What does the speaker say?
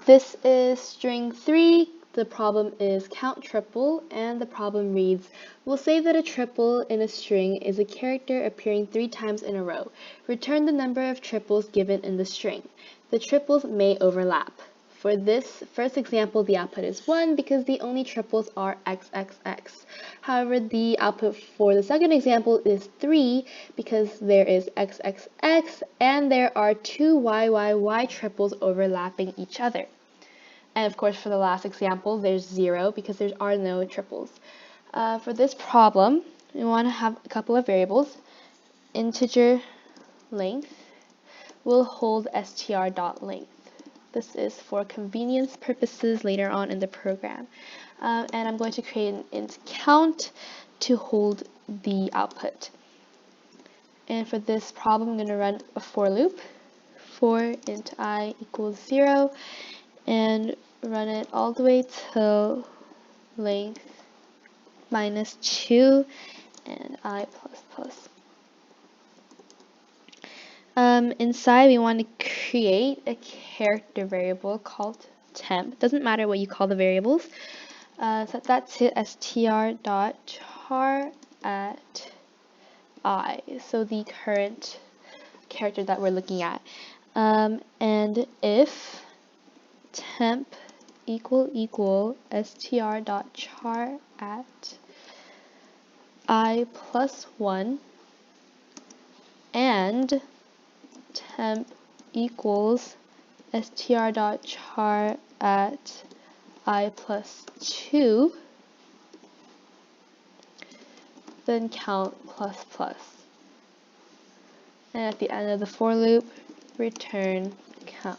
This is string 3. The problem is countTriple, and the problem reads, we'll say that a triple in a string is a character appearing 3 times in a row. Return the number of triples given in the string. The triples may overlap. For this first example, the output is 1 because the only triples are XXX. However, the output for the second example is 3 because there is XXX and there are 2 YYY triples overlapping each other. And of course, for the last example, there's 0 because there are no triples. For this problem, we want to have a couple of variables. Integer length will hold str.length. This is for convenience purposes later on in the program. And I'm going to create an int count to hold the output. And for this problem, I'm going to run a for loop. For int I equals 0, and run it all the way till length minus 2 and I plus plus. Inside, we want to create a character variable called temp. Doesn't matter what you call the variables. Set that to str.char at I, so the current character that we're looking at. And if temp equal str.char at I plus 1 and temp equals str.char at I plus 2, then count plus plus. And at the end of the for loop, return count.